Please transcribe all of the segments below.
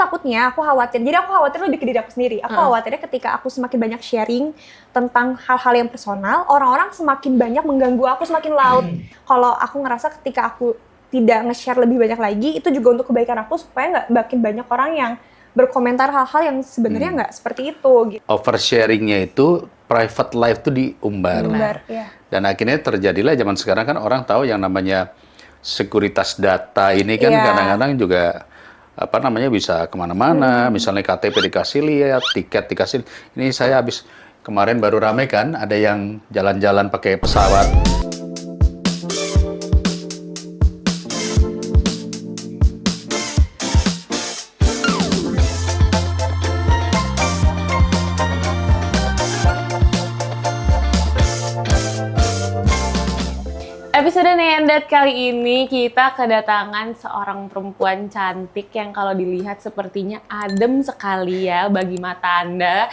takutnya, aku khawatir. Jadi aku khawatir lebih ke diri aku sendiri. Aku khawatirnya ketika aku semakin banyak sharing tentang hal-hal yang personal, orang-orang semakin banyak mengganggu aku, semakin loud. Kalau aku ngerasa ketika aku tidak nge-share lebih banyak lagi, itu juga untuk kebaikan aku supaya nggak makin banyak orang yang berkomentar hal-hal yang sebenarnya nggak seperti itu. Gitu. Oversharingnya itu private life tuh diumbar. Ya. Dan akhirnya terjadilah zaman sekarang kan orang tahu yang namanya sekuritas data ini kan kadang-kadang juga bisa kemana-mana, misalnya KTP dikasih lihat, tiket dikasih. Ini saya habis kemarin baru rame kan, ada yang jalan-jalan pakai pesawat. Episode Neandat kali ini kita kedatangan seorang perempuan cantik yang kalau dilihat sepertinya adem sekali ya bagi mata Anda.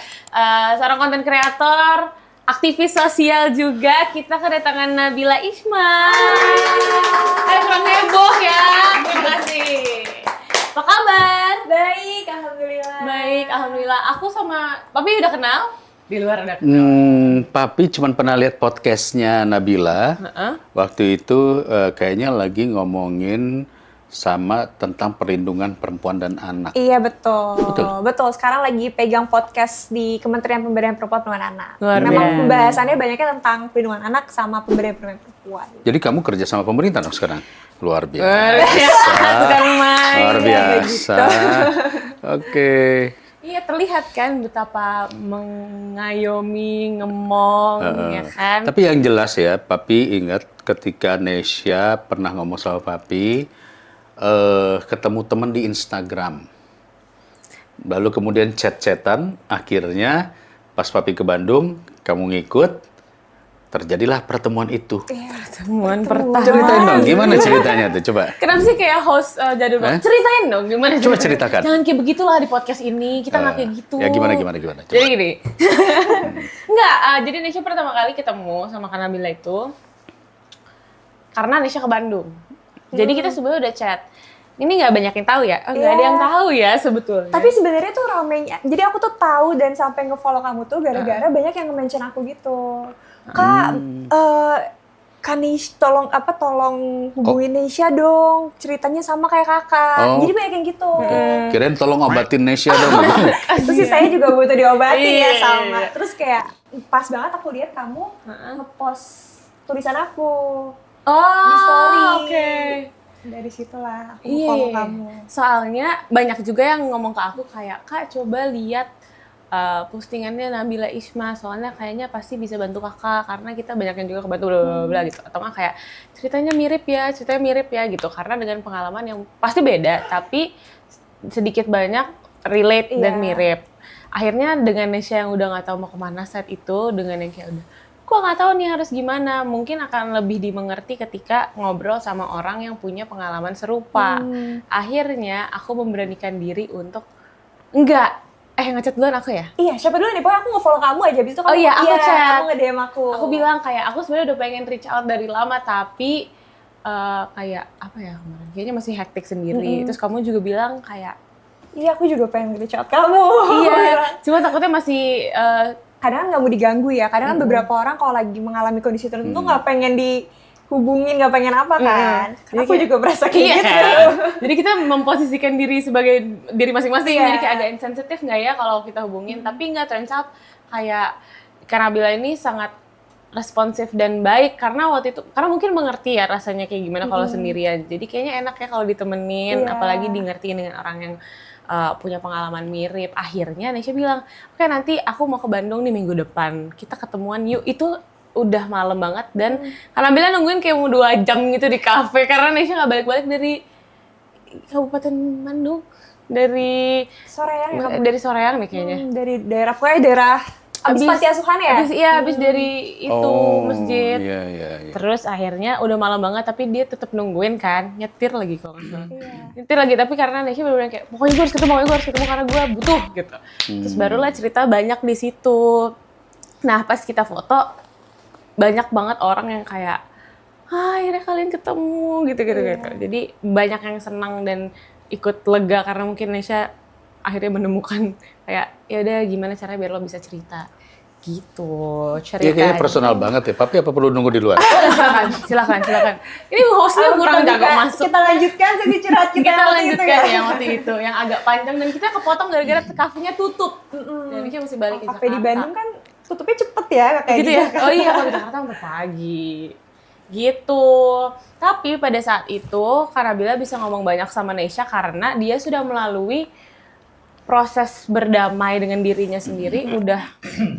Seorang konten kreator, aktivis sosial juga. Kita kedatangan Nabila Isma. Kurang heboh ya. Terima kasih. Apa kabar? Baik, alhamdulillah. Baik, alhamdulillah. Aku sama Papi udah kenal? Di luar udah kenal. Papi cuma pernah lihat podcastnya Nabila. Waktu itu kayaknya lagi ngomongin sama tentang perlindungan perempuan dan anak. Iya betul. Sekarang lagi pegang podcast di Kementerian Pemberdayaan Perempuan dan Anak. Memang pembahasannya banyaknya tentang perlindungan anak sama pemberdayaan perempuan. Jadi kamu kerja sama pemerintah dong sekarang? Luar biasa. Luar biasa. Oke. Iya, terlihat kan betapa mengayomi, ngemong, ya kan? Tapi yang jelas ya, Papi ingat ketika Nesya pernah ngomong sama Papi, ketemu teman di Instagram. Lalu kemudian chat-chatan, akhirnya pas Papi ke Bandung, kamu ngikut, terjadilah pertemuan itu. Pertemuan pertama. Ceritain dong, gimana ceritanya tuh, coba. Kenapa sih kayak host jadul banget? Ceritain dong, gimana? Coba ceritakan. Jangan kayak begitulah di podcast ini, kita nggak kayak gitu. Ya gimana. Coba. Jadi gini, nggak, jadi Nesya pertama kali ketemu sama Kak Nabila itu, karena Nesya ke Bandung. Jadi kita sebenarnya udah chat. Ini nggak banyak yang tahu ya? Nggak ada yang tahu ya sebetulnya. Tapi sebenarnya tuh ramenya. Jadi aku tuh tahu dan sampai nge-follow kamu tuh gara-gara banyak yang nge-mention aku gitu. Kak, Kanish tolong hubungin Nesya dong. Ceritanya sama kayak kakak. Jadi banyak yang gitu. Kirain tolong obatin Nesya dong. Terus sih saya juga butuh diobati ya sama. Terus kayak pas banget aku lihat kamu nge-post tulisan aku di story. Oke. Dari situlah aku follow kamu. Soalnya banyak juga yang ngomong ke aku kayak, Kak coba lihat postingannya Nabila Isma, soalnya kayaknya pasti bisa bantu kakak karena kita banyak yang juga kebantu bla gitu. Atau nggak kayak ceritanya mirip ya gitu. Karena dengan pengalaman yang pasti beda tapi sedikit banyak relate dan mirip. Akhirnya dengan Nesya yang udah nggak tahu mau kemana saat itu, dengan yang kayak udah gua nggak tahu nih harus gimana, mungkin akan lebih dimengerti ketika ngobrol sama orang yang punya pengalaman serupa. Akhirnya aku memberanikan diri untuk ngechat duluan aku ya? Iya, siapa dulu nih? Pokoknya aku nge-follow kamu aja, abis itu kamu aku chat. Kamu nge-DM aku. Aku bilang kayak, aku sebenarnya udah pengen reach out dari lama, tapi kayak, apa ya kemarin, kayaknya masih hektik sendiri. Terus kamu juga bilang kayak, iya aku juga pengen reach out kamu. Iya, cuma takutnya masih, kadang kan nggak mau diganggu ya, kadang kan beberapa orang kalau lagi mengalami kondisi tertentu nggak pengen dihubungin, nggak pengen apa kan. Aku juga merasa kayak gitu. Kan? Jadi kita memposisikan diri sebagai diri masing-masing, jadi kayak agak insensitif nggak ya kalau kita hubungin. Tapi nggak, turns out kayak Kak Nabila ini sangat responsif dan baik karena waktu itu, karena mungkin mengerti ya rasanya kayak gimana kalau sendirian. Jadi kayaknya enak ya kalau ditemenin, apalagi dingertiin dengan orang yang punya pengalaman mirip. Akhirnya Nesya bilang, oke nanti aku mau ke Bandung nih minggu depan, kita ketemuan yuk. Itu udah malam banget dan karena Nabila nungguin kayak mau 2 jam gitu di kafe karena Nesya nggak balik-balik dari Kabupaten Bandung, dari Soreang nih kayaknya. Dari daerah abis panti asuhan ya? Abis dari itu masjid. Iya. Terus akhirnya udah malam banget tapi dia tetap nungguin kan, nyetir lagi kalau nggak salah. Nyetir lagi, tapi karena Nesya bener-bener kayak pokoknya gue harus ketemu karena gue butuh gitu. Terus barulah cerita banyak di situ. Nah pas kita foto banyak banget orang yang kayak, akhirnya kalian ketemu gitu. Jadi banyak yang senang dan ikut lega karena mungkin Nesya akhirnya menemukan kayak ya udah gimana caranya biar lo bisa cerita gitu. Cerita. Iya kayaknya personal banget ya. Papi apa perlu nunggu di luar? Silakan. Ini hostnya kurang jaga masuk. Kita lanjutkan sesi curhat kita, Kita waktu lanjutkan itu yang waktu itu, yang agak panjang dan kita kepotong gara-gara kafenya tutup. Dan kita mesti balik ke Kafe Jakarta. di Bandung kan tutupnya cepet ya kayak Gitu ya? Oh iya, kalau di Jakarta sampai pagi. Gitu. Tapi pada saat itu, Karabila bisa ngomong banyak sama Nesha karena dia sudah melalui proses berdamai dengan dirinya sendiri udah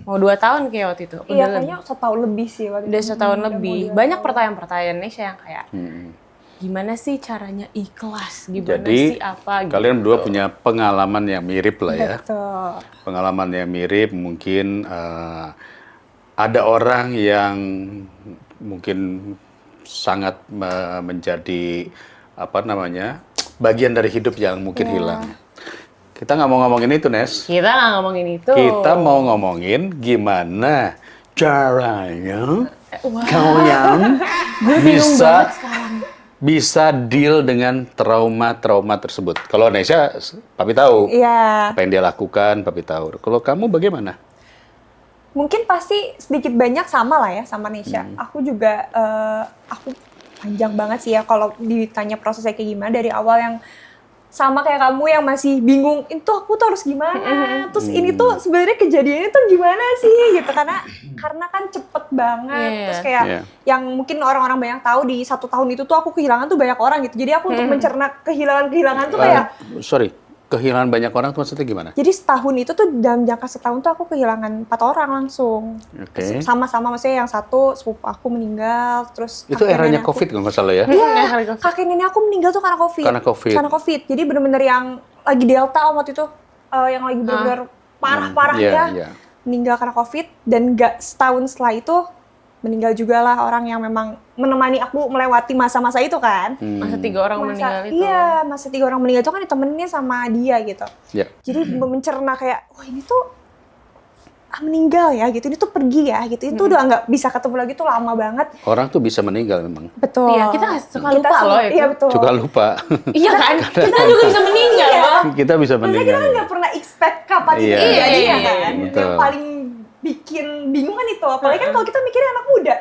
mau 2 tahun kayak waktu itu. Iya, Udah kayaknya setahun lebih sih waktu udah itu. setahun Udah lebih. mau Banyak 2 tahun. pertanyaan-pertanyaan Nesha yang kayak gimana sih caranya ikhlas? Gimana Jadi sih apa gitu. kalian berdua punya pengalaman yang mirip lah ya. Betul. Pengalaman yang mirip mungkin ada orang yang mungkin sangat menjadi apa namanya bagian dari hidup yang mungkin hilang. Kita nggak mau ngomongin itu, Nes. Kita nggak ngomongin itu. Kita mau ngomongin gimana caranya kalian bisa deal dengan trauma-trauma tersebut. Kalau Nesha, Papi tahu Iya. apa yang dia lakukan, Papi tahu. Kalau kamu bagaimana? Mungkin pasti sedikit banyak sama lah ya sama Nesha. Aku juga, aku panjang banget sih ya kalau ditanya prosesnya kayak gimana dari awal yang sama kayak kamu yang masih bingung, itu aku tuh harus gimana? Terus ini tuh sebenarnya kejadiannya tuh gimana sih gitu karena kan cepet banget. Iya. Terus kayak yang mungkin orang-orang banyak tahu di 1 tahun itu tuh aku kehilangan tuh banyak orang gitu. Jadi aku untuk mencerna kehilangan tuh kayak Sorry, kehilangan banyak orang tuh maksudnya gimana? jadi setahun itu tuh dalam jangka setahun tuh aku kehilangan 4 orang langsung. Oke. Sama-sama maksudnya yang satu sepupu aku meninggal, terus Itu kakek eranya nenek aku- COVID kalau nggak salah ya? Iya, kakek nenek aku meninggal tuh karena COVID. Karena COVID. Jadi bener-bener yang lagi Delta waktu itu, yang lagi bener-bener parah-parah Iya, ya. iya. Meninggal karena COVID, dan gak setahun setelah itu, meninggal juga lah orang yang memang menemani aku melewati masa-masa itu kan. Masa 3 orang meninggal itu. Iya, masa 3 orang meninggal itu kan ditemenin sama dia gitu. Ya. Jadi mencerna kayak, wah ini tuh meninggal ya gitu, ini tuh pergi ya gitu, itu udah nggak bisa ketemu lagi tuh lama banget. Orang tuh bisa meninggal memang. Betul. Iya, kita suka lupa loh itu. Iya betul. Suka lupa. Iya kan? Kita juga bisa meninggal loh. Kita bisa Maksudnya kita meninggal. kan nggak pernah expect kapan itu Iya. terjadi Iya, ya kan. betul. Yang paling bikin bingung kan itu, apalagi kan kalau kita mikirnya anak muda.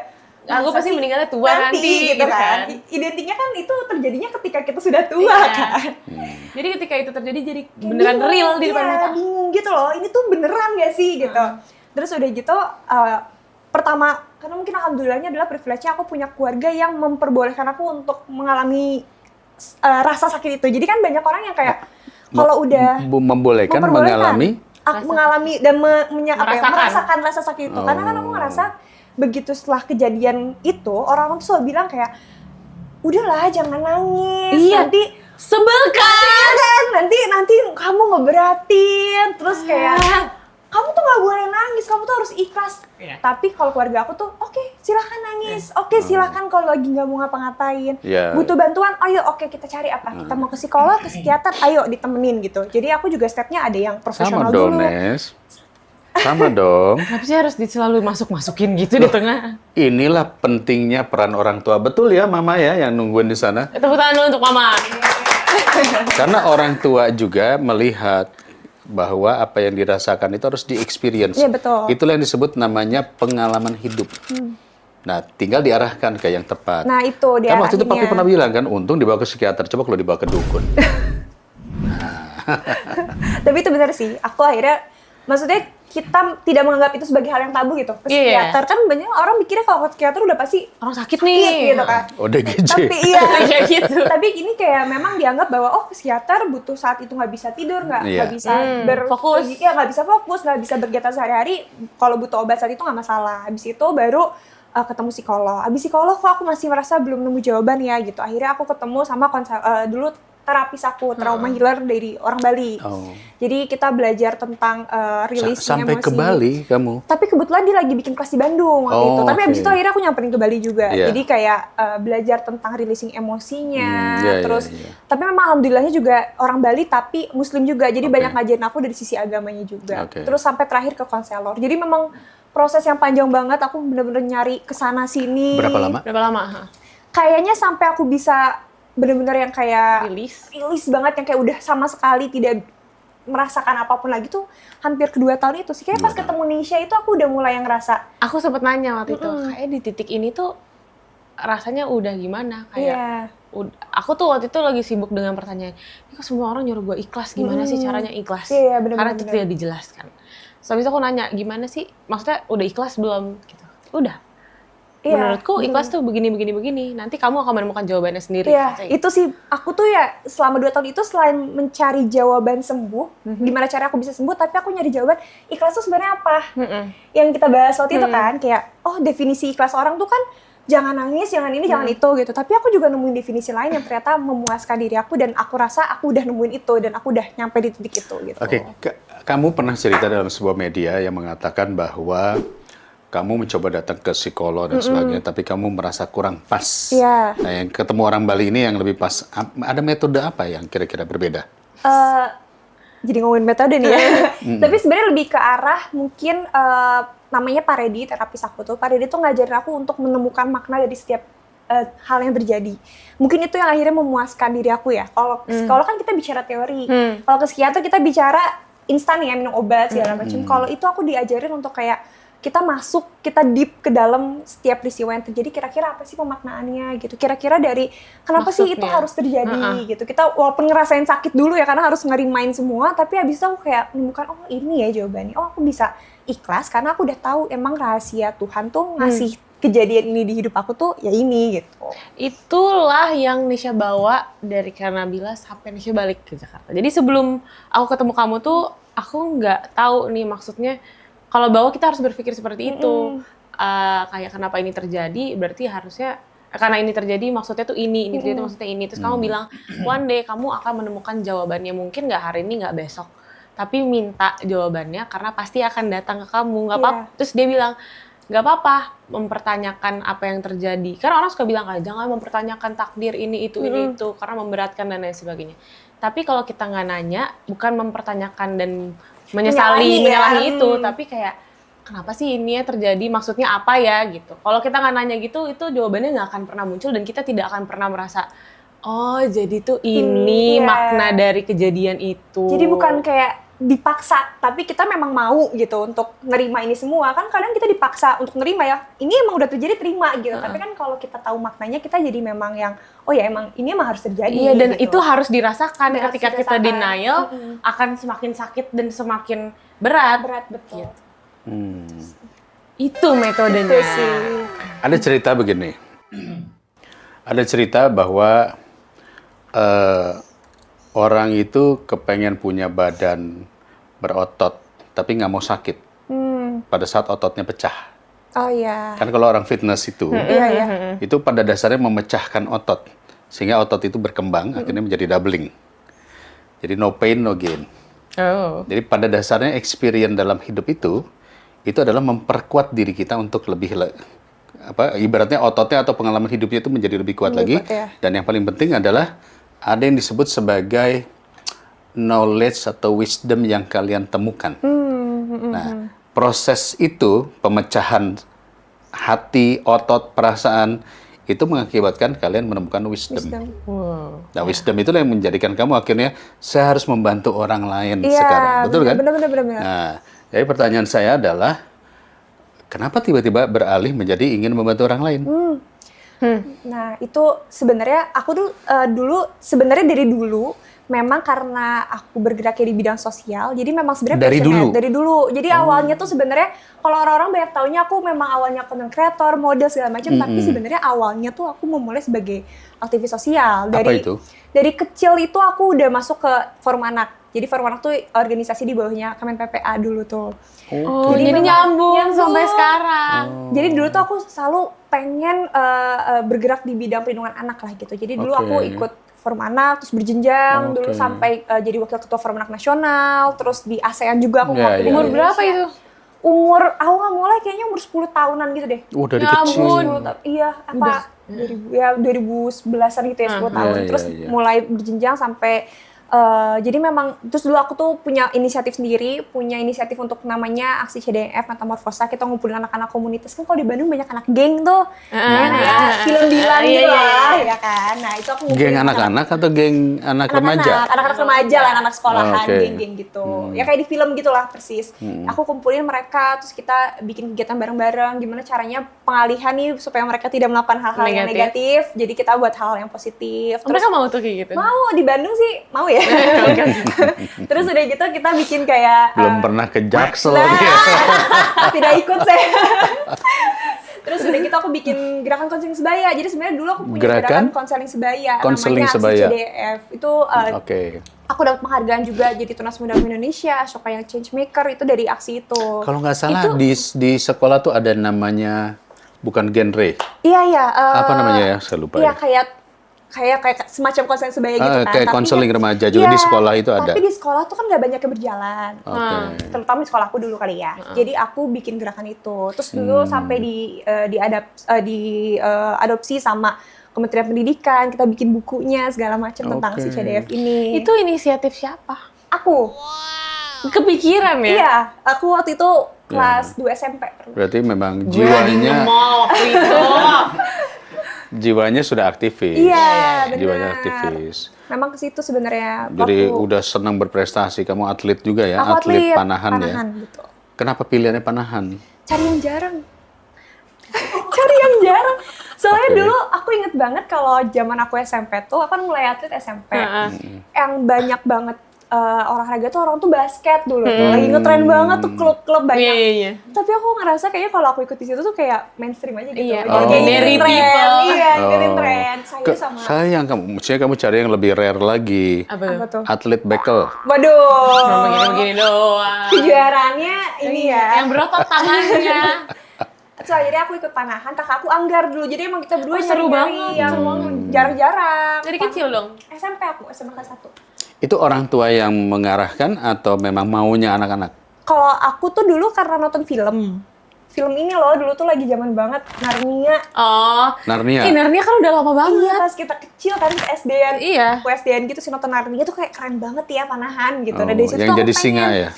Aku Masa pasti sih meninggalnya tua nanti, gitu gitu kan. kan. Identiknya kan itu terjadinya ketika kita sudah tua Iya. kan. Jadi ketika itu terjadi jadi beneran Bingung, real di depan iya, mata. bingung gitu loh, ini tuh beneran gak sih gitu. Terus udah gitu, pertama, karena mungkin alhamdulillahnya adalah privilege-nya aku punya keluarga yang memperbolehkan aku untuk mengalami rasa sakit itu. Jadi kan banyak orang yang kayak, kalau udah membolehkan memperbolehkan, mengalami aku mengalami dan merasakan rasa sakit itu. Karena kan aku Oh. ngerasa, begitu setelah kejadian itu, orang-orang tuh selalu bilang kayak, udahlah jangan nangis, Iya. nanti Sebel kan? nanti kamu ngeberatin, terus kayak kamu tuh nggak boleh nangis, kamu tuh harus ikhlas. Iya. Tapi kalau keluarga aku tuh, oke, silakan nangis, oke, silakan kalau lagi nggak mau ngapa-ngapain, Iya. butuh bantuan, ayo, oke, kita cari apa, kita mau ke psikolog, ke psikiater, ayo ditemenin gitu. Jadi aku juga stepnya ada yang sama profesional dong, dulu. Nes. Sama dong. Kenapa sih harus selalu masuk-masukin gitu di tengah? Inilah pentingnya peran orang tua. Betul ya, Mama ya yang nungguin di sana. Tepuk tangan dulu untuk Mama. Karena orang tua juga melihat bahwa apa yang dirasakan itu harus di-experience. Iya, betul. Itulah yang disebut namanya pengalaman hidup. Nah, tinggal diarahkan ke yang tepat. Nah itu dia. Kan waktu itu Papi pernah bilang kan, untung dibawa ke psikiater. Coba kalau dibawa ke dukun. Tapi itu benar sih, aku akhirnya, maksudnya kita tidak menganggap itu sebagai hal yang tabu gitu. Ke Iya. psikiater, kan banyak orang mikirnya kalau ke psikiater udah pasti Orang sakit nih. gitu kan. ODGJ. Tapi iya, Kayak gitu. tapi ini kayak memang dianggap bahwa oh psikiater butuh saat itu nggak bisa tidur, nggak Iya. bisa Fokus. ya nggak bisa fokus, nggak bisa berkegiatan sehari-hari. Kalau butuh obat saat itu nggak masalah. Habis itu baru ketemu psikolog. Habis psikolog kok aku masih merasa belum nemu jawaban ya gitu. Akhirnya aku ketemu sama dulu terapis aku, trauma healer dari orang Bali. Oh. Jadi kita belajar tentang releasing Sampai emosi. ke Bali kamu? Tapi kebetulan dia lagi bikin kelas di Bandung waktu Oh, itu. Tapi abis oke. itu akhirnya aku nyamperin ke Bali juga. Iya. Jadi kayak belajar tentang releasing emosinya. Iya, Terus, iya. tapi memang alhamdulillahnya juga orang Bali tapi Muslim juga. Jadi Oke. banyak ngajarin aku dari sisi agamanya juga. Oke. Terus sampai terakhir ke konselor. Jadi memang proses yang panjang banget. Aku bener-bener nyari kesana sini. Berapa lama? Berapa lama? Kayaknya sampai aku bisa bener-bener yang kayak Rilis. rilis banget, yang kayak udah sama sekali tidak merasakan apapun lagi tuh hampir kedua tahun itu sih. Kayak pas ketemu Nisha itu aku udah mulai yang ngerasa. Aku sempat nanya waktu itu, kayak di titik ini tuh rasanya udah gimana? Kayak aku tuh waktu itu lagi sibuk dengan pertanyaan, ini kok semua orang nyuruh gue ikhlas, gimana sih caranya ikhlas? Bener, karena itu tidak dijelaskan. So, habis itu aku nanya, gimana sih? Maksudnya udah ikhlas belum? Gitu. Udah. Menurutku ikhlas tuh begini. Nanti kamu akan menemukan jawabannya sendiri. Iya, itu sih aku tuh ya selama 2 tahun itu selain mencari jawaban sembuh, gimana cara aku bisa sembuh, tapi aku nyari jawaban ikhlas tuh sebenarnya apa? Yang kita bahas waktu itu kan, kayak definisi ikhlas orang tuh kan jangan nangis, jangan ini, jangan itu gitu. Tapi aku juga nemuin definisi lain yang ternyata memuaskan diri aku dan aku rasa aku udah nemuin itu dan aku udah nyampe di titik itu gitu. Oke, kamu pernah cerita dalam sebuah media yang mengatakan bahwa kamu mencoba datang ke psikolog dan sebagainya, tapi kamu merasa kurang pas. Iya. Nah, yang ketemu orang Bali ini yang lebih pas, ada metode apa yang kira-kira berbeda? Jadi ngomongin metode nih ya. Tapi sebenarnya lebih ke arah mungkin namanya Paredi, terapis aku tuh. Paredi tuh ngajarin aku untuk menemukan makna dari setiap hal yang terjadi. Mungkin itu yang akhirnya memuaskan diri aku ya. Kalau psikolog kan kita bicara teori. Kalau ke psikiater kita bicara instan ya, minum obat segala macam. Kalau itu aku diajarin untuk kayak kita masuk, kita deep ke dalam setiap peristiwa yang terjadi, kira-kira apa sih pemaknaannya gitu. Kira-kira dari kenapa sih itu harus terjadi gitu. Kita walaupun ngerasain sakit dulu ya karena harus ngerimain semua, tapi habis itu aku kayak menemukan ini ya jawabannya. Aku bisa ikhlas karena aku udah tahu emang rahasia Tuhan tuh ngasih kejadian ini di hidup aku tuh ya ini gitu. Itulah yang Nisha bawa dari Nabila sampai Nisha balik ke Jakarta. Jadi sebelum aku ketemu kamu tuh aku nggak tahu nih maksudnya kalau bawa kita harus berpikir seperti itu. Kayak kenapa ini terjadi berarti harusnya karena ini terjadi maksudnya tuh ini terjadi maksudnya ini. Terus kamu bilang one day kamu akan menemukan jawabannya, mungkin nggak hari ini nggak besok. Tapi minta jawabannya karena pasti akan datang ke kamu, nggak apa-apa. Terus dia bilang, nggak apa-apa mempertanyakan apa yang terjadi. Karena orang suka bilang, jangan mempertanyakan takdir ini, itu, karena memberatkan dan lain sebagainya. Tapi kalau kita nggak nanya, bukan mempertanyakan dan menyalahi itu, tapi kayak, kenapa sih ini ya terjadi, maksudnya apa ya, gitu. Kalau kita nggak nanya gitu, itu jawabannya nggak akan pernah muncul, dan kita tidak akan pernah merasa, oh jadi tuh ini makna dari kejadian itu. Jadi bukan kayak dipaksa, tapi kita memang mau gitu untuk nerima ini semua. Kan kadang kita dipaksa untuk nerima ya, ini emang udah terjadi terima gitu. Tapi kan kalau kita tahu maknanya, kita jadi memang yang, oh ya emang ini emang harus terjadi. Iya, dan gitu. itu harus dirasakan. Ketika kita denial, akan semakin sakit dan semakin berat. Berat, betul. Gitu. Itu metodenya. Itu sih. Ada cerita begini. Ada cerita bahwa orang itu kepengen punya badan berotot, tapi nggak mau sakit. Pada saat ototnya pecah. Oh iya. Kan kalau orang fitness itu, itu pada dasarnya memecahkan otot. Sehingga otot itu berkembang, akhirnya menjadi doubling. Jadi no pain, no gain. Jadi pada dasarnya experience dalam hidup itu adalah memperkuat diri kita untuk lebih ibaratnya ototnya atau pengalaman hidupnya itu menjadi lebih kuat lagi. Dan yang paling penting adalah ada yang disebut sebagai knowledge atau wisdom yang kalian temukan. Nah, proses itu, pemecahan hati, otot, perasaan, itu mengakibatkan kalian menemukan wisdom. Nah, wisdom itu yang menjadikan kamu akhirnya, saya harus membantu orang lain sekarang. Betul kan? Benar. Nah, jadi pertanyaan saya adalah, kenapa tiba-tiba beralih menjadi ingin membantu orang lain? Nah, itu sebenarnya aku tuh sebenarnya dari dulu memang karena aku bergeraknya di bidang sosial, jadi memang sebenarnya dari dulu. Jadi awalnya tuh sebenarnya kalau orang-orang banyak taunya aku memang awalnya content creator, model segala macam, tapi sebenarnya awalnya tuh aku memulai sebagai aktivis sosial. Apa itu? Dari kecil itu aku udah masuk ke Forum Anak. Jadi Forum Anak tuh organisasi di bawahnya Kemen PPA dulu tuh. Jadi nyambung sampai sekarang. Jadi dulu tuh aku selalu pengen bergerak di bidang perlindungan anak lah gitu. Jadi dulu aku ikut Forum Anak, terus berjenjang dulu sampai jadi wakil ketua Forum Anak Nasional, terus di ASEAN juga aku waktu umur berapa itu? Aku nggak mulai kayaknya umur 10 tahunan gitu deh. Dari kecil. Iya, 2011-an gitu ya, 10 tahun. Terus mulai berjenjang sampai Jadi memang terus dulu aku tuh punya inisiatif untuk namanya aksi CDF Metamorfosa. Kita ngumpulin anak-anak komunitas, kan kalau di Bandung banyak anak geng tuh. Film Dilan gitu lah, ya kan. Nah, itu aku ngumpulin Geng anak-anak atau geng anak remaja? Anak-anak remaja lah, anak sekolahan, Oke. geng-geng gitu. Ya kayak di film gitulah persis. Aku kumpulin mereka, terus kita bikin kegiatan bareng-bareng. Gimana caranya pengalihan nih supaya mereka tidak melakukan hal-hal yang negatif. Jadi kita buat hal yang positif. Terus Mereka mau tuh kayak gitu? mau di Bandung sih, mau ya. Terus udah gitu kita bikin kayak Belum pernah ke Jaksel. tidak ikut saya. Terus udah gitu aku bikin gerakan konseling sebaya. Jadi sebenarnya dulu aku punya gerakan konseling sebaya. Konseling namanya sebaya. Aksi CDF. Itu Oke. aku dapat penghargaan juga jadi Tunas Muda Indonesia, Ashoka yang change maker itu dari aksi itu. Kalau nggak salah di sekolah tuh ada namanya bukan genre. Iya. Apa namanya ya? Saya lupa Iya ya. kayak semacam konseling sebaya gitu kan. Kayak Tapi konseling ya- remaja juga di sekolah itu ada. Tapi di sekolah tuh kan nggak banyak yang berjalan. Oke. Terutama di sekolahku dulu kali ya. Jadi aku bikin gerakan itu. Terus dulu sampai diadopsi sama Kementerian Pendidikan, kita bikin bukunya segala macam tentang Oke. si CDF ini. Itu inisiatif siapa? aku. Kepikiran ya? Iya, aku waktu itu kelas 2 SMP. Berarti memang Gue lagi jiwanya nge-mall waktu itu. jiwanya sudah aktivis. Iya, benar. Jiwanya aktivis. Memang ke situ sebenarnya. Jadi waktu udah senang berprestasi. Kamu atlet juga ya? aku Atlet panahan ya? betul. Kenapa pilihannya panahan? Cari yang jarang. Cari yang jarang. Soalnya Oke. dulu aku inget banget kalau zaman aku SMP tuh, aku kan mulai atlet SMP. Yang banyak banget olahraga tuh orang tuh basket dulu tuh. Lagi ngetren banget tuh klub-klub banyak. Iya. Tapi aku ngerasa kayaknya kalau aku ikut di situ tuh kayak mainstream aja gitu. Iya, Jadi Oh. kayak ordinary ngikutin tren. people. Iya, ngikutin Oh. tren. Saya sama Sayang kamu, maksudnya kamu cari yang lebih rare lagi. Apa apa tuh? tuh? Atlet bekel. Waduh. Cuma begini-begini doang. Kejuaraannya ini ya. Yang berotot tangannya. So, jadi aku ikut panahan, kakak aku Anggar dulu. Jadi emang kita berdua Oh, seru nyari-nyari banget, yang seru banget. jarang-jarang. Dari kecil dong? SMP aku, SMP kelas 1. Itu orang tua yang mengarahkan atau memang maunya anak-anak? Kalau aku tuh dulu karena nonton film. Film ini loh, dulu tuh lagi zaman banget, Narnia. Oh. Narnia. Narnia kan udah lama banget. Iya, pas kita kecil kan SD-an. Iya. Aku SD-an gitu sih nonton Narnia tuh kayak keren banget ya panahan gitu. Oh, Nah, dari situ yang tuh jadi aku singa pengen. ya?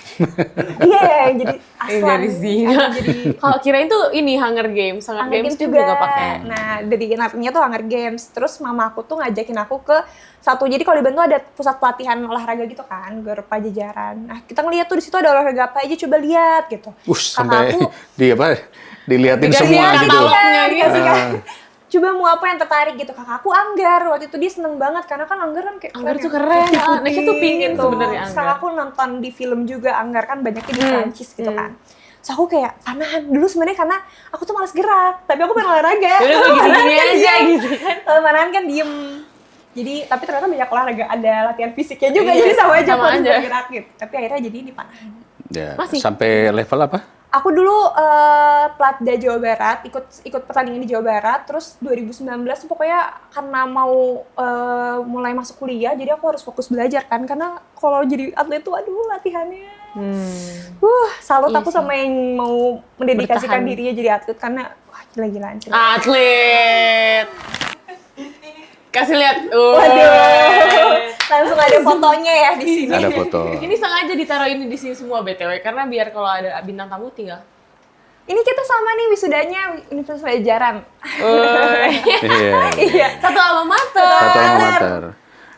Iya, yang jadi aslan. Dari singa. Yang jadi Kalau kirain tuh ini Hunger Games. Hunger Games juga pakai. Nah, dari Narnia tuh Hunger Games. Terus mama aku tuh ngajakin aku ke satu. Jadi kalau di Bandung ada pusat pelatihan olahraga gitu kan, Gor Pajajaran. Nah, kita ngeliat tuh di situ ada olahraga apa aja, coba lihat gitu. Sampai Kakakku di apa? Diliatin Dikasih semua gitu. katalognya gitu. dikasih kan. Coba mau apa yang tertarik gitu. Kakakku Anggar. Waktu itu dia seneng banget karena kan Anggar kan kayak Anggar tuh ya. keren. Putih-putih Nesya tuh pingin gitu. sebenarnya Terus Anggar. kakakku nonton di film juga Anggar kan banyaknya di Prancis gitu kan. Terus aku kayak panahan dulu sebenarnya karena aku tuh malas gerak, tapi aku pengen olahraga. Udah Kalau gini-gini panahan kan aja diem. gitu kan. Kalau panahan kan diem. Jadi tapi ternyata banyak olahraga, ada latihan fisiknya juga, Iya, jadi sama aja sama kalau aja. bergerak gitu. Tapi akhirnya jadi di panahan. Ya, Masih? sampai level apa? Aku dulu Platda Jawa Barat, ikut pertandingan di Jawa Barat, terus 2019 tuh pokoknya karena mau mulai masuk kuliah, jadi aku harus fokus belajar kan, karena kalau jadi atlet tuh aduh latihannya. Salut Iya aku sih. sama yang mau mendedikasikan Bertahan. dirinya jadi atlet karena wah gila-gilaan sih. Atlet. Kasih lihat. Waduh, langsung ada fotonya ya di sini. Ada foto. Ini sengaja ditaruh ini di sini semua BTW karena biar kalau ada bintang tamu tinggal. Ini kita sama nih wisudanya Universitas Pajajaran. Iya. Iya. Satu alma mater. Satu alma mater.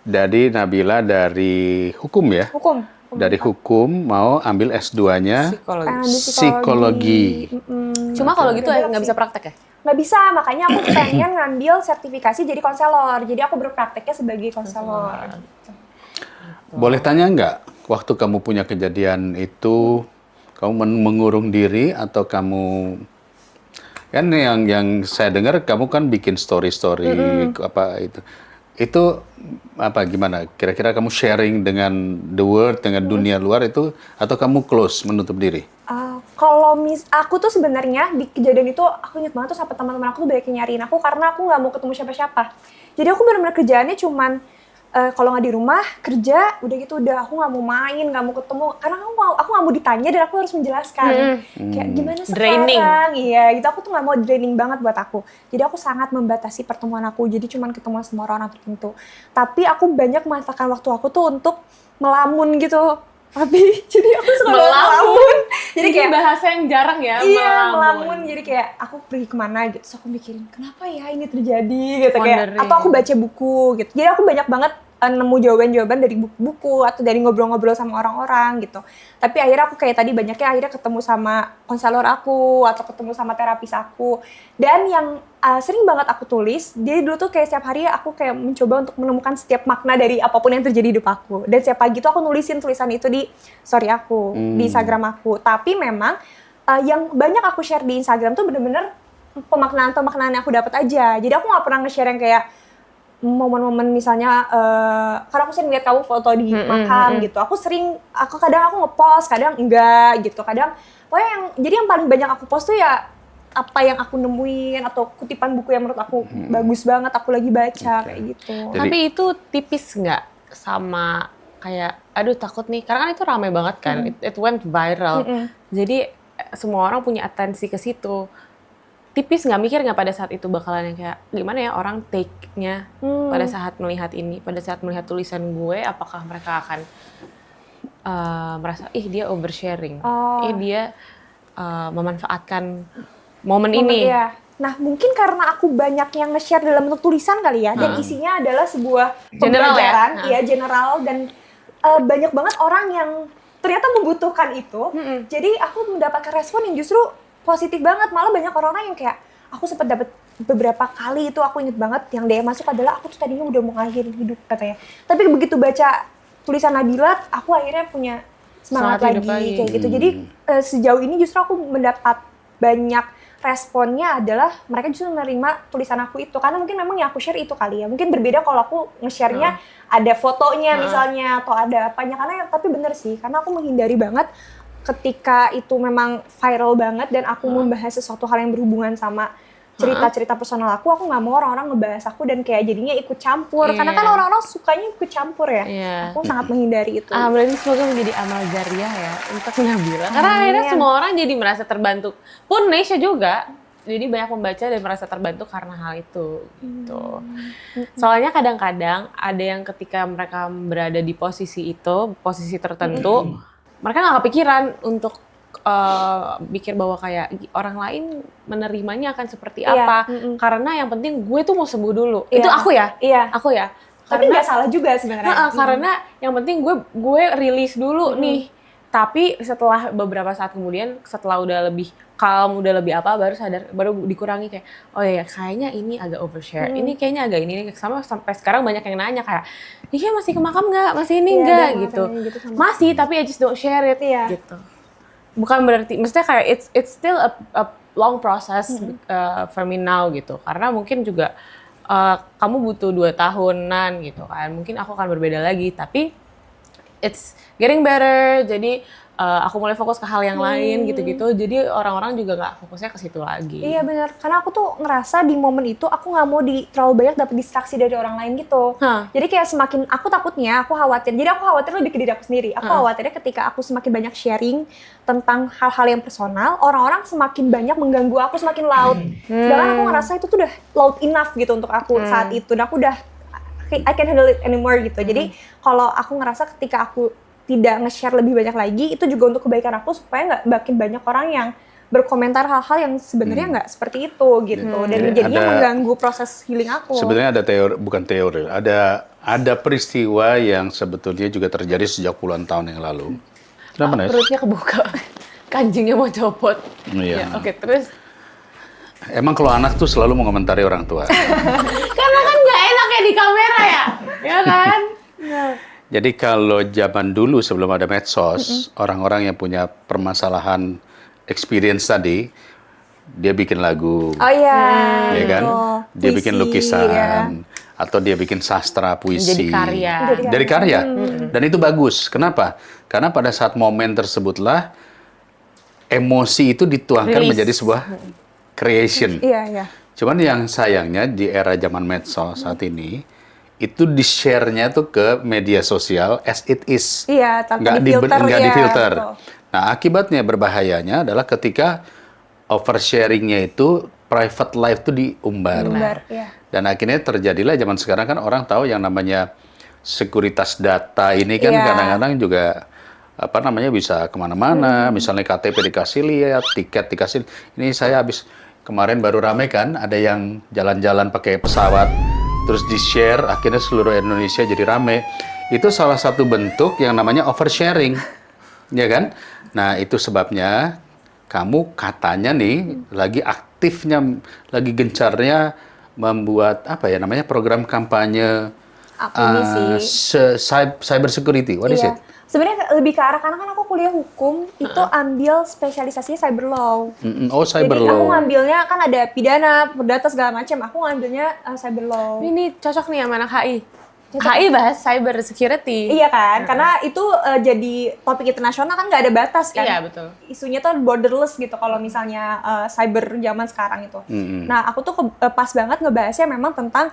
Jadi Nabila dari hukum ya? Hukum. Dari hukum mau ambil S2-nya Ambil psikologi. Cuma kalau gitu nggak bisa praktek ya? Nggak bisa, makanya aku pengen ngambil sertifikasi jadi konselor. Jadi aku berprakteknya sebagai konselor. Boleh tanya nggak, waktu kamu punya kejadian itu, kamu mengurung diri atau kamu, kan yang saya dengar kamu kan bikin story-story apa itu apa gimana? Kira-kira kamu sharing dengan the world, dengan dunia luar itu, atau kamu close menutup diri? Kalau aku tuh sebenarnya di kejadian itu aku ingat banget tuh sampai teman-teman aku tuh banyak yang nyariin aku karena aku nggak mau ketemu siapa-siapa. Jadi aku benar-benar kerjaannya cuman kalau nggak di rumah kerja udah gitu udah aku nggak mau main, nggak mau ketemu karena aku nggak mau ditanya dan aku harus menjelaskan kayak gimana sekarang. Draining. Iya gitu, aku tuh nggak mau draining banget buat aku, jadi aku sangat membatasi pertemuan aku, jadi cuman ketemu sama orang tertentu. Tapi aku banyak memanfaatkan waktu aku tuh untuk melamun gitu. Tapi jadi aku suka banget melamun. Jadi Ini kayak bahasa yang jarang ya, iya melamun. Jadi kayak aku pergi kemana gitu, terus aku mikirin kenapa ya ini terjadi gitu, kayak Wondering. atau aku baca buku gitu. Jadi aku banyak banget nemu jawaban-jawaban dari buku-buku atau dari ngobrol-ngobrol sama orang-orang gitu. Tapi akhirnya aku kayak tadi banyaknya akhirnya ketemu sama konselor aku atau ketemu sama terapis aku. Dan yang sering banget aku tulis, jadi dulu tuh kayak setiap hari aku kayak mencoba untuk menemukan setiap makna dari apapun yang terjadi di hidup aku. Dan setiap pagi tuh aku nulisin tulisan itu di story aku, di Instagram aku. Tapi memang yang banyak aku share di Instagram tuh bener-bener pemaknaan-pemaknaan yang aku dapat aja. Jadi aku nggak pernah nge-share yang kayak momen-momen misalnya karena aku sering lihat kamu foto di makam gitu. Aku kadang aku nge-post, kadang enggak gitu. Kadang pokoknya yang paling banyak aku post tuh ya apa yang aku nemuin atau kutipan buku yang menurut aku bagus banget aku lagi baca kayak gitu. Jadi- Tapi itu tipis nggak sama kayak, aduh takut nih, karena kan itu ramai banget kan, it went viral. Jadi semua orang punya atensi ke situ. Tipis nggak, mikir nggak pada saat itu bakalan yang kayak gimana ya orang take-nya pada saat melihat ini, pada saat melihat tulisan gue, apakah mereka akan merasa dia oversharing, dia memanfaatkan momen ini. Iya. Nah, mungkin karena aku banyak yang nge-share dalam bentuk tulisan kali ya, dan isinya adalah sebuah General ya? pembelajaran, iya general, dan banyak banget orang yang ternyata membutuhkan itu. Jadi aku mendapatkan respon yang justru positif banget, malah banyak orang-orang yang kayak aku sempat dapat beberapa kali itu aku inget banget yang DM masuk adalah aku tuh tadinya udah mau ngakhirin hidup katanya. Tapi begitu baca tulisan Nabila, aku akhirnya punya semangat Hidup lagi kayak gitu. Jadi sejauh ini justru aku mendapat banyak responnya adalah mereka justru menerima tulisan aku itu karena mungkin memang yang aku share itu kali ya. Mungkin berbeda kalau aku nge-share-nya ada fotonya misalnya atau ada apanya, karena tapi bener sih karena aku menghindari banget ketika itu memang viral banget dan aku membahas sesuatu hal yang berhubungan sama cerita-cerita personal aku nggak mau orang-orang ngebahas aku dan kayak jadinya ikut campur. Karena kan orang-orang sukanya ikut campur ya. Aku sangat menghindari itu. Berarti semoga menjadi amal jariah ya untuk Nabila. Karena akhirnya semua orang jadi merasa terbantu. Pun Nesha juga. Jadi banyak membaca dan merasa terbantu karena hal itu gitu. Soalnya kadang-kadang ada yang ketika mereka berada di posisi itu, posisi tertentu, mereka nggak kepikiran untuk pikir bahwa kayak orang lain menerimanya akan seperti apa. Karena yang penting gue tuh mau sembuh dulu. Itu aku ya. Aku ya. Tapi nggak salah juga sebenarnya. Karena yang penting gue release dulu nih. Tapi setelah beberapa saat kemudian, setelah udah lebih calm, udah lebih apa, baru dikurangi kayak, oh ya kayaknya ini agak overshare, ini kayaknya agak ini sampai sekarang banyak yang nanya kayak, iya masih ke makam nggak, masih ini nggak gitu, masih tapi I just don't share it gitu. Bukan berarti, maksudnya kayak it's still a long process for me now gitu, karena mungkin juga kamu butuh 2 tahunan gitu kan, mungkin aku akan berbeda lagi, tapi it's getting better, jadi aku mulai fokus ke hal yang lain gitu-gitu, jadi orang-orang juga nggak fokusnya ke situ lagi. Iya benar, karena aku tuh ngerasa di momen itu aku nggak mau terlalu banyak dapat distraksi dari orang lain gitu. Jadi kayak semakin aku takutnya, aku khawatir. Jadi aku khawatir lebih ke diri aku sendiri. Aku khawatirnya ketika aku semakin banyak sharing tentang hal-hal yang personal, orang-orang semakin banyak mengganggu aku, semakin loud. Sedangkan aku ngerasa itu tuh udah loud enough gitu untuk aku saat itu. Dan aku udah I can't handle it anymore gitu. Jadi kalau aku ngerasa ketika aku tidak nge-share lebih banyak lagi, itu juga untuk kebaikan aku supaya nggak makin banyak orang yang berkomentar hal-hal yang sebenarnya nggak seperti itu gitu. Dan jadinya mengganggu proses healing aku. Sebenarnya ada teori, ada peristiwa yang sebetulnya juga terjadi sejak puluhan tahun yang lalu. Kenapa, Nes? Perutnya kebuka, kancingnya mau copot. Iya. Oke, terus? Emang kalau anak tuh selalu mengomentari orang tua. Karena kan nggak enak ya di kamera ya, ya kan? Jadi kalau zaman dulu sebelum ada medsos, orang-orang yang punya permasalahan experience tadi, dia bikin lagu, Oh iya, ya kan? Dia puisi, bikin lukisan, ya. atau dia bikin sastra puisi. Jadi karya. Dari karya. Dan itu bagus. Kenapa? Karena pada saat momen tersebutlah emosi itu dituangkan menjadi sebuah creation. Iya, iya. Cuman yang sayangnya di era zaman medsos saat ini, itu di-share-nya tuh ke media sosial as it is. Iya, tanpa Nggak difilter. nggak ya, difilter. betul. Nah, akibatnya berbahayanya adalah ketika oversharing-nya itu private life tuh diumbar. Umbar, iya. Dan akhirnya terjadilah zaman sekarang kan orang tahu yang namanya sekuritas data ini kan Iya. kadang-kadang juga apa namanya bisa kemana-mana. Misalnya KTP dikasih lihat, tiket dikasih. Ini saya habis kemarin baru rame kan, ada yang jalan-jalan pakai pesawat, terus di-share, akhirnya seluruh Indonesia jadi rame. Itu salah satu bentuk yang namanya oversharing, ya kan? Nah, itu sebabnya kamu katanya nih lagi aktifnya, lagi gencarnya membuat apa ya namanya program kampanye Ini sih. cyber security. What is Iya. it? Sebenarnya lebih ke arah karena kan aku kuliah hukum, itu ambil spesialisasinya cyber law. Oh, cyber Jadi aku law. ngambilnya kan ada pidana, perdata segala macam. Aku ngambilnya cyber law. Ini cocok nih sama anak HI. HI bahas cyber security. Iya kan? Karena itu jadi topik internasional kan nggak ada batas kan? Iya, betul. Isunya tuh borderless gitu kalau misalnya cyber zaman sekarang itu. Nah, aku tuh pas banget ngebahasnya memang tentang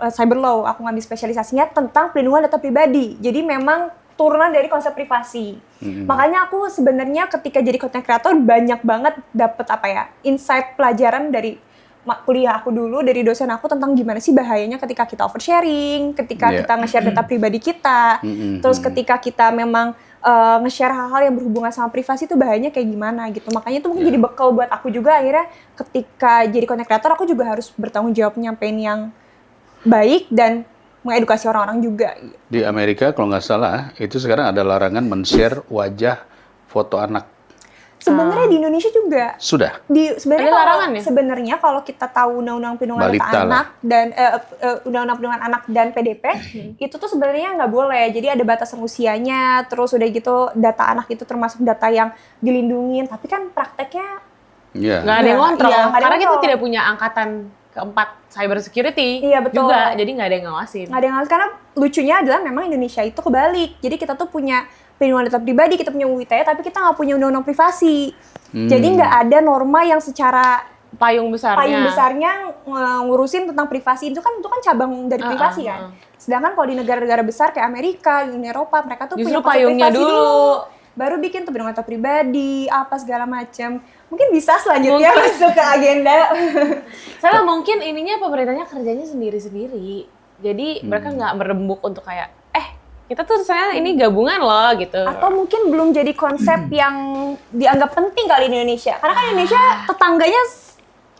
cyber law. Aku ngambil spesialisasinya tentang perlindungan data pribadi. Jadi memang turunan dari konsep privasi. Makanya aku sebenarnya ketika jadi content creator banyak banget dapet apa ya, insight pelajaran dari kuliah aku dulu, dari dosen aku tentang gimana sih bahayanya ketika kita oversharing, ketika Yeah. kita nge-share data pribadi kita, terus ketika kita memang nge-share hal-hal yang berhubungan sama privasi itu bahayanya kayak gimana gitu. Makanya itu mungkin jadi bekal buat aku juga akhirnya ketika jadi content creator aku juga harus bertanggung jawab nyampein yang baik dan mengedukasi orang-orang juga. Di Amerika kalau nggak salah itu sekarang ada larangan men-share wajah foto anak. Sebenarnya di Indonesia juga Sudah. sebenarnya Ada kalau- larangan ya? sebenarnya kalau kita tahu undang-undang perlindungan Balita data lah. anak dan undang-undang perlindungan anak dan PDP itu tuh sebenarnya nggak boleh. Jadi ada batasan usianya, terus udah gitu data anak itu termasuk data yang dilindungin. Tapi kan prakteknya Iya. Nggak ada yang Iya, ngontrol. iya, nggak ada Karena kita kontrol. tidak punya angkatan keempat cyber security Iya, betul. juga. Jadi nggak ada yang ngawasin. nggak ada yang ngawas. Karena lucunya adalah memang Indonesia itu kebalik. Jadi kita tuh punya perlindungan data pribadi, kita punya UU ITE, tapi kita nggak punya undang-undang privasi. Jadi nggak ada norma yang secara Payung besarnya. payung besarnya ngurusin tentang privasi. Itu kan cabang dari privasi kan. Sedangkan kalau di negara-negara besar kayak Amerika, Uni Eropa, mereka tuh Justru punya konsep payungnya privasi dulu. Baru bikin tuh perlindungan data pribadi, apa segala macam. Mungkin bisa selanjutnya masuk ke agenda. Soalnya mungkin ininya pemerintahnya kerjanya sendiri-sendiri. Jadi mereka nggak merembuk untuk kayak, kita tuh saya ini gabungan loh gitu. Atau mungkin belum jadi konsep yang dianggap penting kali di Indonesia. Karena kan Indonesia tetangganya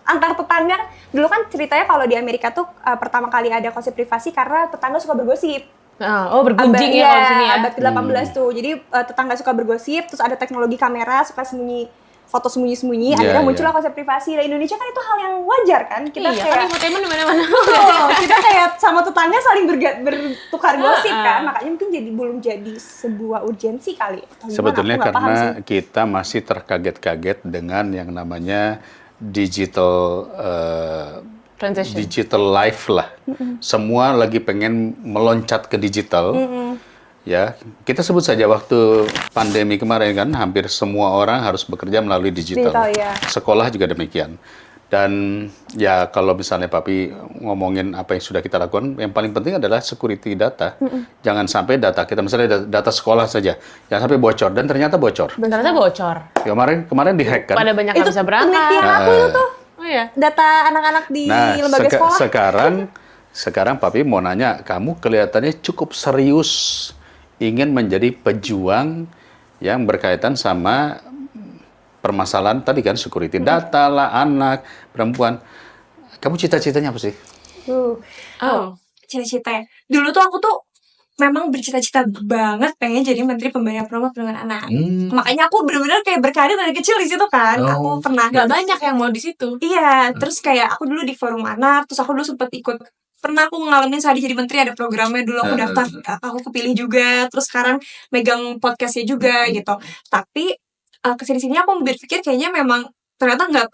antar tetangga. Dulu kan ceritanya kalau di Amerika tuh pertama kali ada konsep privasi karena tetangga suka bergosip. Oh, bergunjing ya kalau di sini ya. Abad ke-18 tuh. Jadi tetangga suka bergosip, terus ada teknologi kamera, suka foto sembunyi-sembunyi, Iya, akhirnya iya. muncullah konsep privasi. Di Indonesia kan itu hal yang wajar kan? Kita Iya, kayak kan infotainment di mana-mana. kita kayak sama tetangga saling bertukar gosip kan, makanya mungkin belum jadi sebuah urgensi kali. Atau gimana? Sebetulnya Aku nggak paham karena sih. kita masih terkaget-kaget dengan yang namanya digital Transition. digital life lah. Semua lagi pengen meloncat ke digital. Ya, kita sebut saja waktu pandemi kemarin kan hampir semua orang harus bekerja melalui digital. Digital, ya. Sekolah juga demikian. Dan ya kalau misalnya Papi ngomongin apa yang sudah kita lakukan, yang paling penting adalah security data. Jangan sampai data kita, misalnya data sekolah saja, jangan sampai bocor. Dan ternyata bocor. Ternyata bocor. Ya, kemarin dihack kan. Pada banyak yang Itu bisa berangkat. penelitian aku itu tuh, Oh iya. data anak-anak di Nah, lembaga sekolah. sekarang Papi mau nanya, kamu kelihatannya cukup serius ingin menjadi pejuang yang berkaitan sama permasalahan tadi kan, security data lah, anak, perempuan. Kamu cita-citanya apa sih? Oh. Cita-cita ya. Dulu tuh aku tuh memang bercita-cita banget pengen jadi Menteri Pemberdayaan Perempuan Perlindungan Anak. Makanya aku benar-benar kayak berkarir dari kecil di situ kan. Aku pernah Gak banyak yang mau di situ. Iya, terus kayak aku dulu di forum anak, terus aku dulu sempet ikut, pernah aku ngalamin saat jadi menteri ada programnya dulu aku daftar, aku kepilih juga, terus sekarang megang podcastnya juga gitu. Tapi kesini-sini aku berpikir kayaknya memang ternyata nggak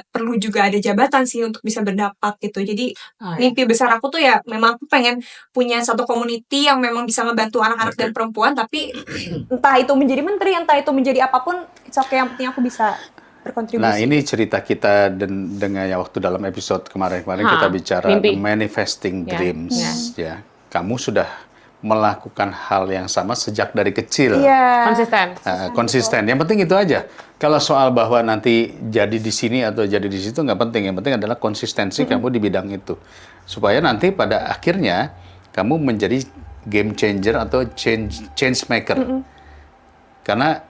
perlu juga ada jabatan sih untuk bisa berdampak gitu. Jadi mimpi besar aku tuh ya memang aku pengen punya satu community yang memang bisa ngebantu anak-anak dan perempuan, tapi Entah itu menjadi menteri, entah itu menjadi apapun, it's okay, yang penting aku bisa. berkontribusi. Nah, ini cerita kita dengan ya waktu dalam episode kemarin-kemarin kita bicara mimpi. manifesting Ya, dreams ya. Kamu sudah melakukan hal yang sama sejak dari kecil. Iya. Konsisten. Konsisten. Yang penting itu aja. Kalau soal bahwa nanti jadi di sini atau jadi di situ nggak penting. Yang penting adalah konsistensi kamu di bidang itu. Supaya nanti pada akhirnya kamu menjadi game changer atau change maker. Karena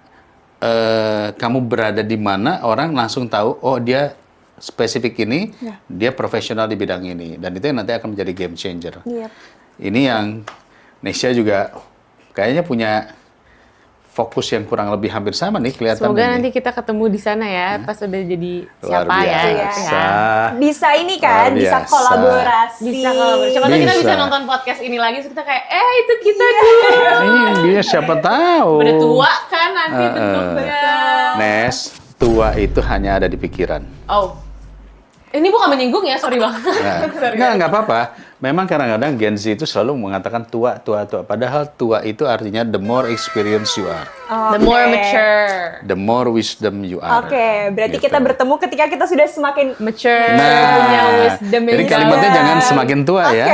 kamu berada di mana orang langsung tahu, oh dia spesifik ini, dia profesional di bidang ini. Dan itu yang nanti akan menjadi game changer. Iya. Ini yang Nesya juga kayaknya punya fokus yang kurang lebih hampir sama nih kelihatan. Semoga ini. nanti kita ketemu di sana ya, pas udah jadi Luar siapa ya. biasa. Bisa ini kan, Luar bisa biasa. kolaborasi. Bisa kalau siapa tahu kita Bisa. bisa nonton podcast ini lagi, terus kita kayak, itu kita dulu. Dia siapa tahu. Udah tua kan nanti bentuknya. Nes, tua itu hanya ada di pikiran. Oh, ini bukan menyinggung ya, sorry banget. Nah, nggak apa-apa. Memang kadang-kadang Gen Z itu selalu mengatakan tua. Padahal tua itu artinya the more experience you are, The more mature. the more wisdom you are. Oke, berarti Gitu. kita bertemu ketika kita sudah semakin Mature, Nah, punya wisdom. jadi kalimatnya Iya. jangan semakin tua ya.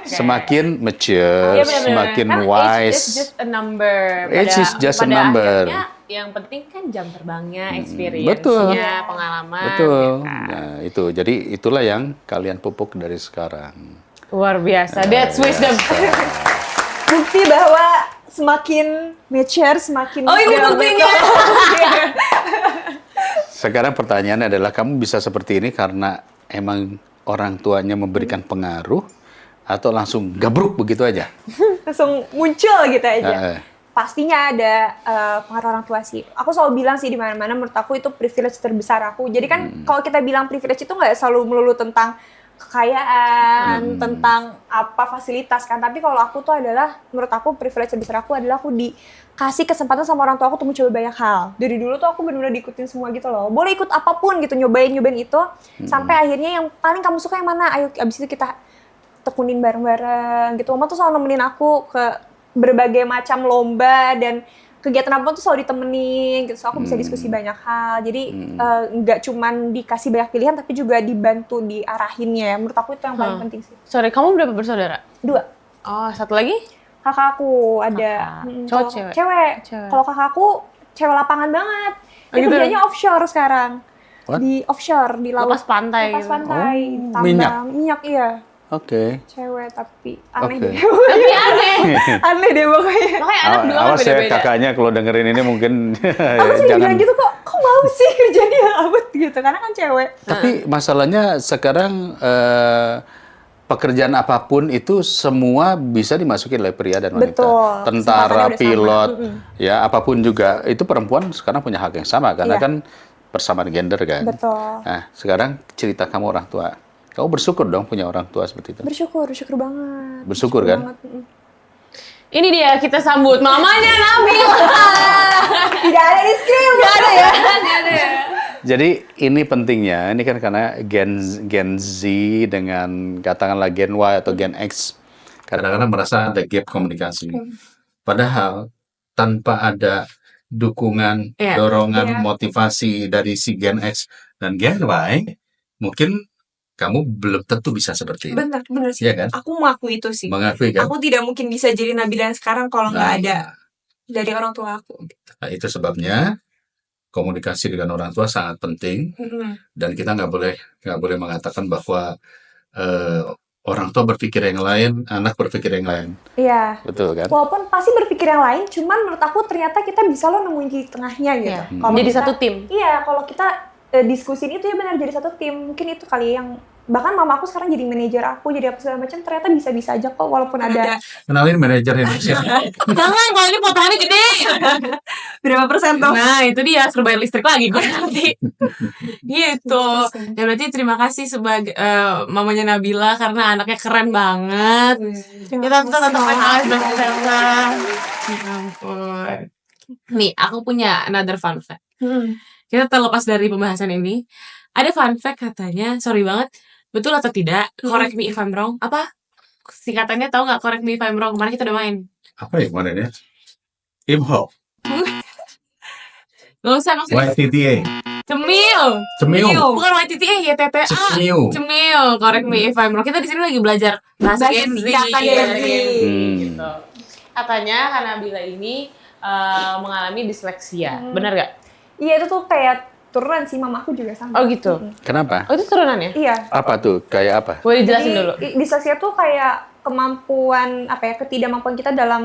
Semakin mature, Iya, benar-benar. semakin Kan wise. Age is just a number. Age is just a number. Akhirnya, yang penting kan jam terbangnya, betul. experience-nya, pengalaman. Betul. ya kan? Nah, itu. Jadi itulah yang kalian pupuk dari sekarang. Luar biasa. That's wisdom. bukti bahwa semakin mature, semakin Oh, ini dalam buktinya. Sekarang pertanyaannya adalah kamu bisa seperti ini karena emang orang tuanya memberikan pengaruh atau langsung gabruk begitu aja? langsung muncul gitu aja. Heeh. Pastinya ada pengaruh orang tua sih. Aku selalu bilang sih di mana-mana menurut aku itu privilege terbesar aku. Jadi kan kalau kita bilang privilege itu nggak selalu melulu tentang kekayaan, tentang apa fasilitas kan. Tapi kalau aku tuh adalah menurut aku privilege terbesar aku adalah aku dikasih kesempatan sama orang tua aku untuk mencoba banyak hal. Dari dulu tuh aku benar-benar diikutin semua gitu loh. Boleh ikut apapun gitu, nyobain itu sampai akhirnya yang paling kamu suka yang mana? Ayo abis itu kita tekunin bareng-bareng gitu. Mama tuh selalu nemenin aku ke berbagai macam lomba dan kegiatan apa tuh selalu ditemenin gitu. So aku bisa diskusi banyak hal. Jadi nggak cuman dikasih banyak pilihan tapi juga dibantu diarahinnya ya. Menurut aku itu yang paling penting sih. Sorry, kamu berapa bersaudara? 2. Oh, satu lagi? Kakak aku ada Kakak. Cowok, kalau- cewek? Cewek. Cewek. Kalau kakak aku cewek lapangan banget. Oh, Dia gitu? kerjanya offshore sekarang. What? Di offshore di laut. Lepas pantai Lepas gitu. pantai. Oh, Tambang minyak iya. Oke. Cewek tapi aneh Oke. deh. Tapi aneh. aneh deh pokoknya. Makanya anak dua kan Awas ya beda-beda. kakaknya kalau dengerin ini mungkin Aku sih jangan. bilang gitu kok mau sih kerja di laut gitu karena kan cewek. Tapi masalahnya sekarang pekerjaan apapun itu semua bisa dimasuki oleh pria dan wanita. Betul. Tentara, Kesempatannya udah pilot, ya apapun juga itu perempuan sekarang punya hak yang sama karena Iya. kan persamaan gender kan. Betul. Nah, sekarang cerita kamu orang tua. Kamu bersyukur dong punya orang tua seperti itu. Bersyukur banget. Bersyukur kan? banget. Ini dia kita sambut mamanya Nabila. Tidak ada di skrip, nggak ada ya. Jadi ini pentingnya, ini kan karena Gen Z dengan katakanlah Gen Y atau Gen X kadang-kadang merasa ada gap komunikasi. Padahal tanpa ada dukungan, Iya. dorongan, Iya. motivasi dari si Gen X dan Gen Y, mungkin kamu belum tentu bisa seperti ini. Benar sih. Iya kan? Aku mengakui itu sih. Mengakui kan? Aku tidak mungkin bisa jadi Nabila yang sekarang kalau nggak Nah, ada dari orang tua aku. Nah, itu sebabnya komunikasi dengan orang tua sangat penting. Dan kita nggak boleh mengatakan bahwa orang tua berpikir yang lain, anak berpikir yang lain, Iya. betul kan? Walaupun pasti berpikir yang lain, cuman menurut aku ternyata kita bisa loh nemuin di tengahnya gitu. Iya. Kalau Jadi kita- satu tim. Iya, kalau kita diskusin itu ya benar jadi satu tim. Mungkin itu kali yang bahkan mama aku sekarang jadi manajer aku, jadi apa segala macam ternyata bisa-bisa aja kok walaupun ada Kenalin manajer Indonesia. Jangan, kalau ini potongannya gede. Berapa persen tuh? Nah, itu dia suruh bayar listrik lagi gue nanti. Gitu. Ya berarti terima kasih sebagai mamanya Nabila karena anaknya keren banget. Ya tante PNS dong tante. Ya ampun. Nih, aku punya another fun fact. Kita terlepas dari pembahasan ini, ada fun fact katanya, sorry banget, betul atau tidak, correct me if I'm wrong, apa? Singkatannya tahu nggak correct me if I'm wrong, kemarin kita udah main. Apa ya kemarin ya? IMHO, Nggak usah, YTTA. Cemil. Cemil. Bukan YTTA, YTTA. Cemil. Cemil. Correct me if I'm wrong. Kita di sini lagi belajar bahasa Gen Z. Gen Z. Gitu. Katanya Kak Nabila ini mengalami disleksia. Benar gak? Iya, itu tuh kayak turunan sih, mamaku juga sama. Oh gitu. Kenapa? Oh itu turunan ya? Iya. Apa tuh? Kayak apa? Boleh dijelasin Jadi, dulu. disleksia tuh kayak kemampuan ketidakmampuan kita dalam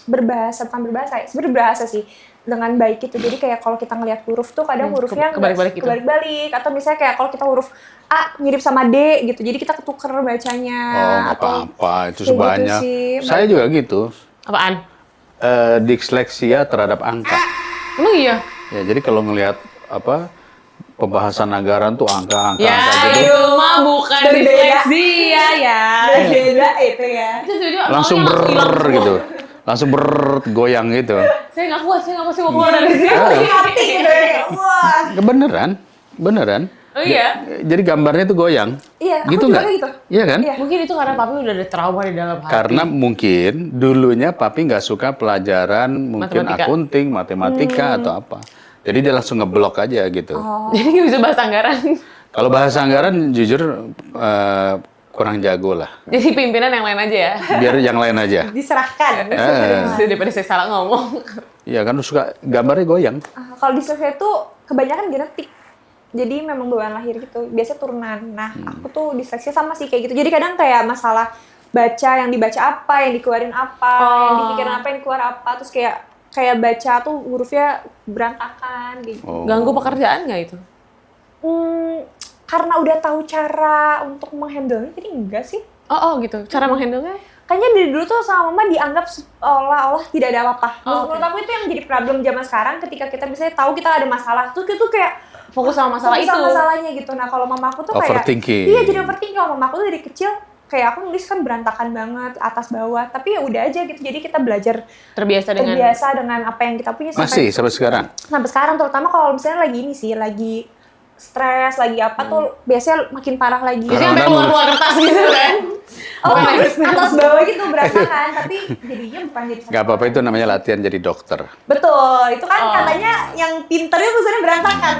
berbahasa, bukan berbahasa, sebenarnya berbahasa sih dengan baik gitu. Jadi kayak kalau kita ngelihat huruf tuh kadang hurufnya kebalik-balik gitu. kebalik-balik, atau misalnya kayak kalau kita huruf A mirip sama D gitu. Jadi kita ketuker bacanya. Oh, nggak atau apa-apa. Itu kayak sebanyak. gitu sih. Saya juga gitu. Apaan? Disleksia terhadap angka. Emang iya? Ya, jadi kalau ngelihat pembahasan anggaran tuh angka Ya gitu. itu mah bukan Berbeda. disleksia ya. Beda itu ya. Itu tiba-tiba Langsung maunya hilang semua. gitu. Langsung goyang gitu. Saya nggak kuat, saya nggak pasti mau keluar dari sini. Hati gitu ya. Wah. Beneran. Oh iya? Jadi gambarnya tuh goyang. Iya, aku Gitu juga nggak? kayak gitu. Iya kan? Iya. Mungkin itu karena papi udah ada trauma di dalam hati. Karena mungkin dulunya papi nggak suka pelajaran mungkin Matematika. akunting, matematika atau apa. Jadi dia langsung ngeblok aja gitu. Jadi nggak bisa bahas anggaran. Kalau bahasa anggaran jujur kurang jago lah. Jadi pimpinan yang lain aja ya. Biar yang lain aja. Diserahkan. Daripada saya salah ngomong. Iya kan suka gambarnya goyang. Kalau disleksia itu kebanyakan genetik. Jadi memang bawaan lahir gitu. Biasanya turunan. Nah, aku tuh disleksia sama sih kayak gitu. Jadi kadang kayak masalah baca, yang dibaca apa, yang dikeluarin apa, yang dipikirin apa, yang keluar apa. Terus kayak baca tuh hurufnya berantakan gitu. Oh. Ganggu pekerjaan nggak itu? Karena udah tahu cara untuk menghandle-nya, jadi enggak sih. Oh gitu. Cara menghandle-nya? Kayaknya dari dulu tuh sama mama dianggap seolah-olah tidak ada apa-apa. Oh, Menurut aku itu yang jadi problem zaman sekarang ketika kita misalnya tahu kita ada masalah, terus kita tuh kayak Fokus sama masalah fokus itu. sama masalahnya gitu. Nah kalau mama aku tuh kayak Overthinking. iya jadi overthinking. Kalau mama aku tuh dari kecil kayak aku nulis kan berantakan banget atas bawah, tapi ya udah aja gitu. Jadi kita belajar Terbiasa dengan dengan apa yang kita punya Masih sampai sekarang. sampai sekarang, terutama kalau misalnya lagi ini sih, lagi stres, lagi apa tuh biasanya makin parah lagi. biasanya sampai keluar-keluar kertas gitu kan. Oh, atas bawah gitu berantakan, tapi jadinya bukan jadi satu. Nggak apa-apa, itu namanya latihan jadi dokter. Betul, itu kan katanya yang pinter itu tulisannya berantakan.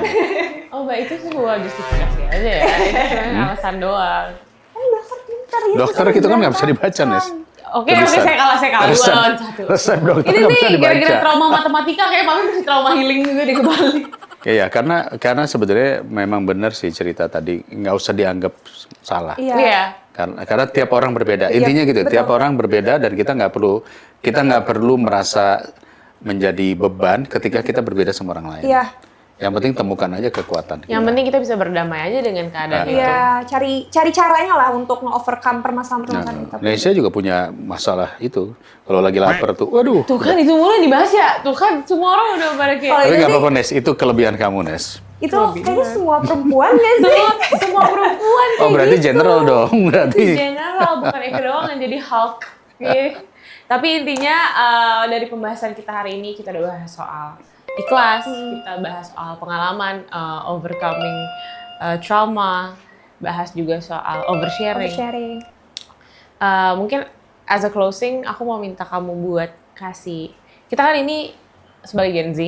Oh, Mbak, itu sebuah justifikasi aja ya. Itu sebenarnya alasan doang. Kan dokter pinter ya. Dokter tulisannya itu kan nggak bisa berantakan. dibaca, Nes. Oke, saya kalah. Dua lawan satu. Resep dokter Ini nggak bisa nih, gara-gara dibaca. trauma matematika, kayak papi mesti trauma healing juga deh kembali. Iya, karena sebenarnya memang benar sih cerita tadi, nggak usah dianggap salah. Iya. Karena tiap orang berbeda. Iya, Intinya gitu, betul. tiap orang berbeda dan kita nggak perlu merasa menjadi beban ketika kita berbeda sama orang lain. Iya. Yang penting temukan aja kekuatan. Yang penting kita bisa berdamai aja dengan keadaan itu. Iya, cari caranya lah untuk nge-overcome permasalahan-permasalahan kita. Indonesia juga punya masalah itu. Kalau lagi lapar tuh, waduh. Tuh kan, itu mulai dibahas ya. Tuh kan, semua orang udah pada kayak... Kalau Tapi itu nggak sih- apa-apa, Nes. Itu kelebihan kamu, Nes. Itu kayaknya semua perempuan gak sih? Semua perempuan kayak Oh, berarti gitu. general dong. Berarti. General, bukan Eka doang yang jadi Hulk. Iya. Tapi intinya dari pembahasan kita hari ini, kita udah bahas soal ikhlas, kita bahas soal pengalaman, overcoming trauma, bahas juga soal oversharing. Sharing. Mungkin as a closing, aku mau minta kamu buat kasih, kita kan ini sebagai Gen Z,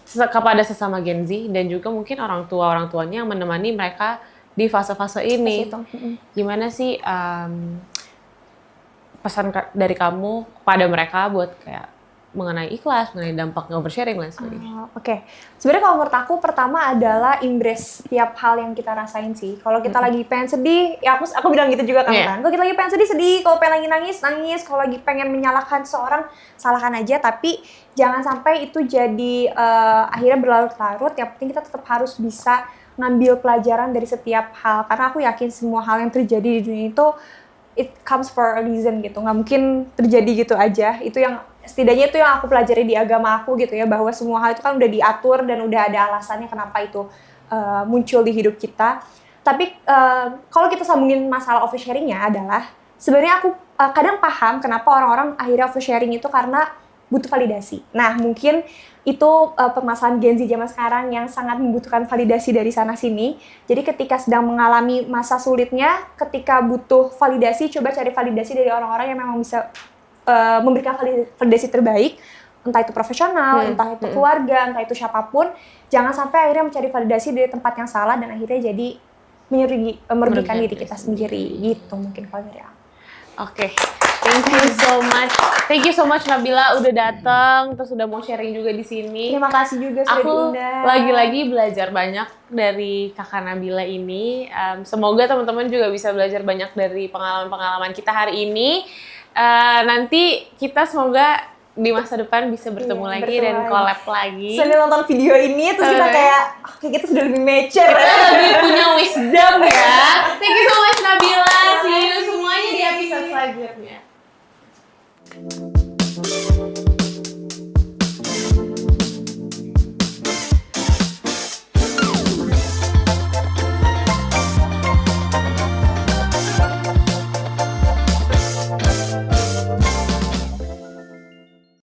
kepada sesama Gen Z, dan juga mungkin orang tuanya yang menemani mereka di fase-fase ini. Gimana sih pesan dari kamu kepada mereka buat kayak mengenai ikhlas, mengenai dampaknya oversharing dan sebagainya? Oke. Sebenarnya kalau menurut aku pertama adalah embrace setiap hal yang kita rasain sih. Kalau kita lagi pengen sedih, ya aku bilang gitu juga kan. Iya. Kalau kita lagi pengen sedih, kalau pengen lagi nangis, kalau lagi pengen menyalahkan seseorang, salahkan aja, tapi jangan sampai itu jadi akhirnya berlarut-larut. Yang penting kita tetap harus bisa ngambil pelajaran dari setiap hal, karena aku yakin semua hal yang terjadi di dunia itu it comes for a reason gitu, nggak mungkin terjadi gitu aja. Itu yang setidaknya itu yang aku pelajari di agama aku gitu ya, bahwa semua hal itu kan udah diatur dan udah ada alasannya kenapa itu muncul di hidup kita. Tapi kalau kita sambungin masalah oversharingnya adalah sebenarnya aku kadang paham kenapa orang-orang akhirnya oversharing itu karena butuh validasi. Nah mungkin itu permasalahan Gen Z zaman sekarang yang sangat membutuhkan validasi dari sana sini. Jadi ketika sedang mengalami masa sulitnya, ketika butuh validasi, coba cari validasi dari orang-orang yang memang bisa memberikan validasi terbaik entah itu profesional, entah itu keluarga, entah itu siapapun, jangan sampai akhirnya mencari validasi dari tempat yang salah dan akhirnya jadi merugikan diri kita sendiri gitu mungkin kalau dari aku. Oke, thank you so much Nabila udah datang, terus udah mau sharing juga di sini. Terima kasih juga sudah Aku diundang. lagi-lagi belajar banyak dari Kakak Nabila ini. Semoga teman-teman juga bisa belajar banyak dari pengalaman-pengalaman kita hari ini. Nanti kita semoga di masa depan bisa bertemu lagi dan collab lagi. Sambil nonton video ini terus kita kayak kita sudah lebih mature. Lebih punya wisdom ya. Thank you so much Nabila. See you semuanya di episode selanjutnya.